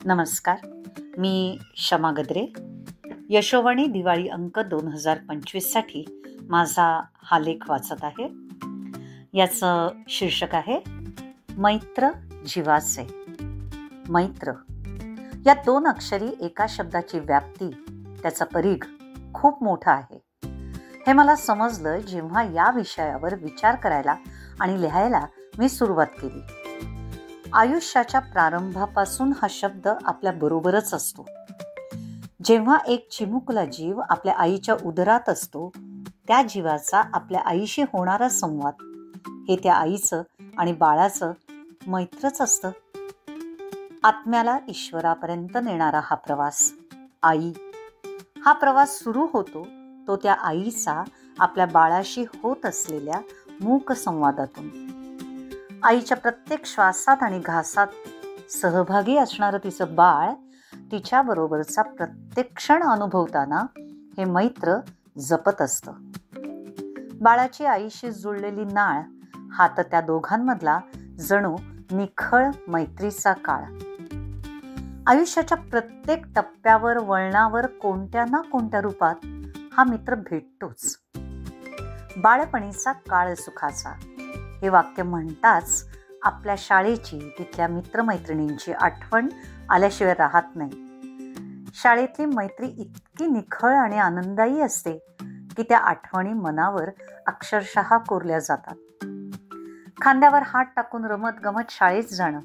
नमस्कार. मी शमा गद्रे. यशोवाणी दिवाळी अंक 2025 माझा हा लेख वाचत आहे. याचं शीर्षक आहे मैत्र जीवाचे. मैत्र या 2 अक्षरी एका शब्दाची व्याप्ती, त्याचा परीघ खूप मोठा आहे. हे मला समजलं जेव्हा या विषयावर विचार करायला आणि लिहायला मी सुरुवात केली. आयुष्याच्या प्रारंभापासून हा शब्द आपल्या बरोबरच असतो. जेव्हा एक चिमुकला जीव आपल्या आईच्या उदरात असतो, त्या जीवाचा आपल्या आईशी होणारा संवाद हे त्या आईचं आणि बाळाचं मैत्रच असतं. आत्म्याला ईश्वरापर्यंत नेणारा हा प्रवास, आई हा प्रवास सुरू होतो तो त्या आईचा आपल्या बाळाशी होत असलेल्या मूक संवादातून. आईच्या प्रत्येक श्वासात आणि घासात सहभागी असणारं तिचं बाळ तिच्या बरोबरचा प्रत्येक क्षण अनुभवताना हे मैत्र जपत असतं. बाळाची आईशी जुळलेली नाळ हा तर त्या दोघांमधला जणू निखळ मैत्रीचा काळ. आयुष्याच्या प्रत्येक टप्प्यावर वळणावर कोणत्या ना कोणत्या रूपात हा मित्र भेटतोच. बाळपणीचा काळ सुखाचा हे वाक्य म्हणताच आपल्या शाळेची, तिथल्या मित्रमैत्रिणींची आठवण आल्याशिवाय राहत नाही. शाळेतली मैत्री इतकी निखळ आणि आनंददायी असते की त्या आठवणी मनावर अक्षरशः कोरल्या जातात. खांद्यावर हात टाकून रमत गमत शाळेत जाणं,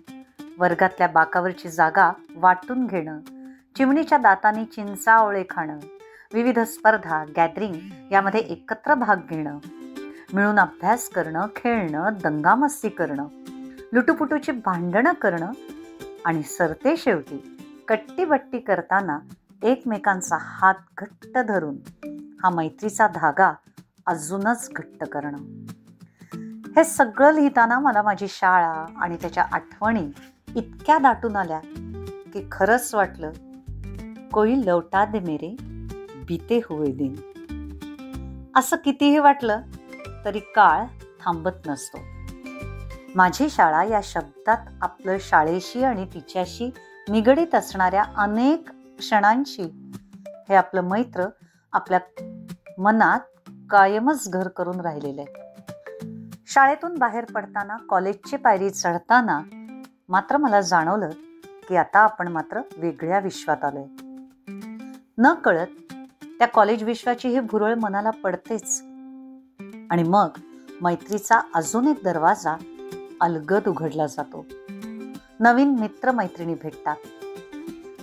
वर्गातल्या बाकावरची जागा वाटून घेणं, चिमणीच्या दातांनी चिंचावळे खाणं, विविध स्पर्धा, गॅदरिंग यामध्ये एकत्र भाग घेणं, मिळून अभ्यास करणं, खेळणं, दंगामस्ती करणं, लुटुपुटूची भांडणं करणं आणि सरते शेवटी कट्टीबट्टी करताना एकमेकांचा हात घट्ट धरून हा मैत्रीचा धागा अजूनच घट्ट करणं. हे सगळं लिहिताना मला माझी शाळा आणि त्याच्या आठवणी इतक्या दाटून आल्या की खरंच वाटलं, कोई लौटा दे मेरे बीते हुए दिन. असं कितीही वाटलं तरी काळ थांबत नसतो. माझी शाळा या शब्दात आपलं शाळेशी आणि तिच्याशी निगडीत असणाऱ्या अनेक क्षणांशी हे आपलं मैत्र आपल्या मनात कायमच घर करून राहिलेलं आहे. शाळेतून बाहेर पडताना, कॉलेजची पायरी चढताना मात्र मला जाणवलं की आता आपण मात्र वेगळ्या विश्वात आलोय. न कळत त्या कॉलेज विश्वाची ही भुरळ मनाला पडतेच आणि मग मैत्रीचा अजून एक दरवाजा अलगद उघडला जातो. नवीन मित्रमैत्रिणी भेटतात.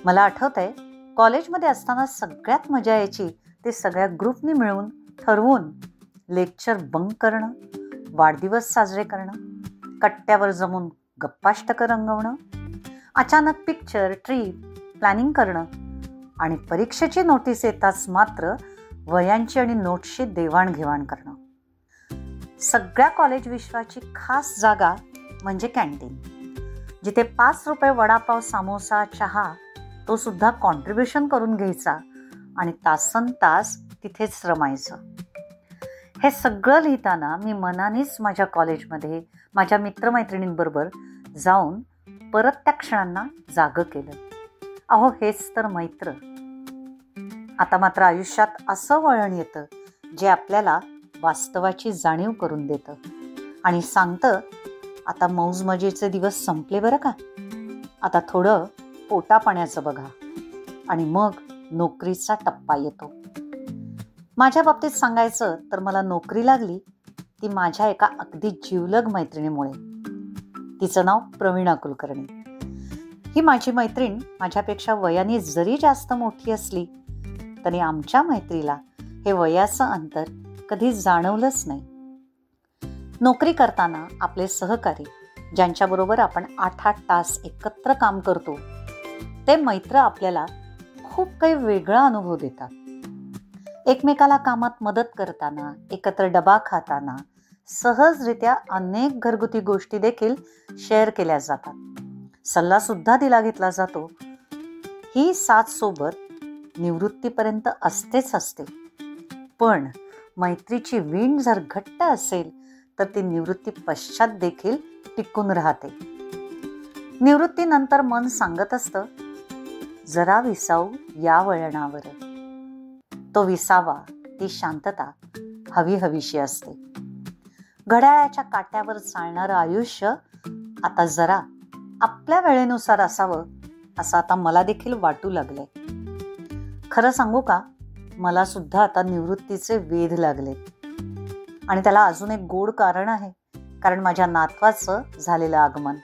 मला आठवतंय, कॉलेजमध्ये असताना सगळ्यात मजा यायची ते सगळ्या ग्रुपनी मिळून ठरवून लेक्चर बंक करणं, वाढदिवस साजरे करणं, कट्ट्यावर जमून गप्पाष्टक रंगवणं, अचानक पिक्चर, ट्रिप प्लॅनिंग करणं आणि परीक्षेची नोटीस येताच मात्र वह्यांची आणि नोट्सची देवाणघेवाण करणं. सगळ्या कॉलेज विश्वाची खास जागा म्हणजे कॅन्टीन, जिथे 5 रुपये वडापाव, समोसा, चहा तो सुद्धा कॉन्ट्रीब्युशन करून घ्यायचा आणि तासनतास तिथेच रमायचं. हे सगळं लिहिताना मी मनानेच माझ्या कॉलेजमध्ये माझ्या मित्रमैत्रिणींबरोबर जाऊन परत त्या क्षणांना जागं केलं. अहो, हेच तर मैत्र. आता मात्र आयुष्यात असं वळण येतं जे आपल्याला वास्तवाची जाणीव करून देतं आणि सांगतं, आता मौजमजेचे दिवस संपले बरं का, आता थोडं पोटापाण्याचं बघा. आणि मग नोकरीचा टप्पा येतो. माझ्या बाबतीत सांगायचं तर मला नोकरी लागली ती माझ्या एका अगदी जिवलग मैत्रिणीमुळे. तिचं नाव प्रवीणा कुलकर्णी. ही माझी मैत्रीण माझ्यापेक्षा वयाने जरी जास्त मोठी असली तरी आमच्या मैत्रीला हे वयाचं अंतर कधी जाणवलंच नाही. नोकरी करताना आपले सहकारी, ज्यांच्याबरोबर आपण 8-8 तास एकत्र काम करतो, ते मैत्र आपल्याला खूप काही वेगळा अनुभव देतात. एकमेकाला कामात मदत करताना, एकत्र डबा खाताना सहजरित्या अनेक घरगुती गोष्टी देखील शेअर केल्या जातात. सल्ला सुद्धा दिला घेतला जातो. ही साथ सोबत निवृत्तीपर्यंत असतेच असते. पण मैत्रीची वीण जर घट्ट असेल तर ती निवृत्ती पश्चात देखील टिकून राहते. निवृत्तीनंतर मन सांगत असतं, जरा विसाऊ या वळणावर. तो विसावा, ती शांतता हवी हवीशी असते. घड्याळाच्या काट्यावर चालणारं आयुष्य आता जरा आपल्या वेळेनुसार असावं असं आता मला देखील वाटू लागलंय. खरं सांगू का, मला सुद्धा आता निवृत्तीचे वेध लागले. आणि त्याला अजून एक गोड कारण आहे, कारण माझ्या नातवाचं झालेलं आगमन.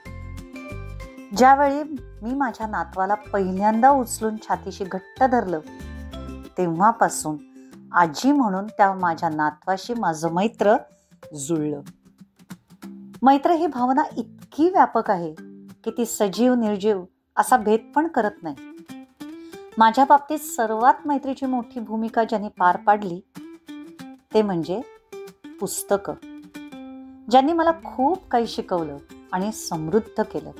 ज्यावेळी मी माझ्या नातवाला पहिल्यांदा उचलून छातीशी घट्ट धरलं, तेव्हापासून आजी म्हणून त्या माझ्या नातवाशी माझं मैत्र जुळलं. मैत्र ही भावना इतकी व्यापक आहे की ती सजीव निर्जीव असा भेद पण करत नाही. माझ्या बाबतीत सर्वात मैत्रीची मोठी भूमिका ज्यांनी पार पाडली ते म्हणजे पुस्तकं, ज्यांनी मला खूप काही शिकवलं आणि समृद्ध केलं.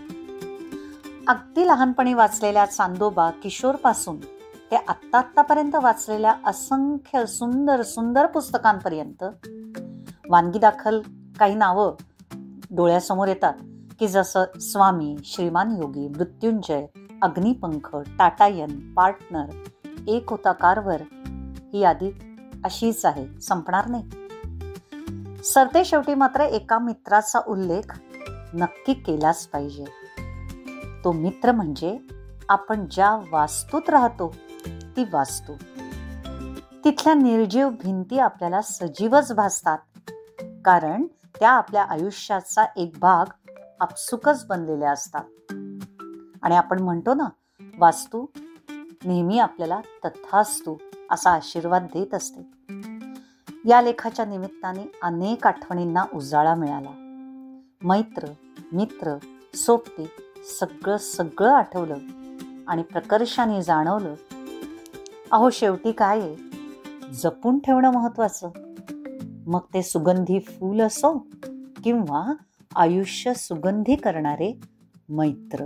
अगदी लहानपणी वाचलेल्या चांदोबा किशोरपासून ते आत्तापर्यंत वाचलेल्या असंख्य सुंदर सुंदर पुस्तकांपर्यंत वानगी दाखल काही नावं डोळ्यासमोर येतात की जसं स्वामी, श्रीमान योगी, मृत्युंजय, अग्निपंख, टाटायन, पार्टनर, एक होता कारवर. ही यादी अशीच आहे, संपणार नाही. सरते शेवटी मात्र एका मित्राचा उल्लेख नक्की केलाच पाहिजे. तो मित्र म्हणजे आपण ज्या वास्तूत राहतो ती वास्तू. तिथल्या निर्जीव भिंती आपल्याला सजीवच भासतात, कारण त्या आपल्या आयुष्याचा एक भाग आपसुकच बनलेल्या असतात. आणि आपण म्हणतो ना, वास्तू नेहमी आपल्याला तथास्तु असा आशीर्वाद देत असते. या लेखाच्या निमित्ताने अनेक आठवणींना उजाळा मिळाला. मैत्र, मित्र, सोबती सगळं आठवलं आणि प्रकर्षाने जाणवलं, अहो शेवटी काय आहे, जपून ठेवणं महत्वाचं. मग ते सुगंधी फूल असो किंवा आयुष्य सुगंधी करणारे मैत्र.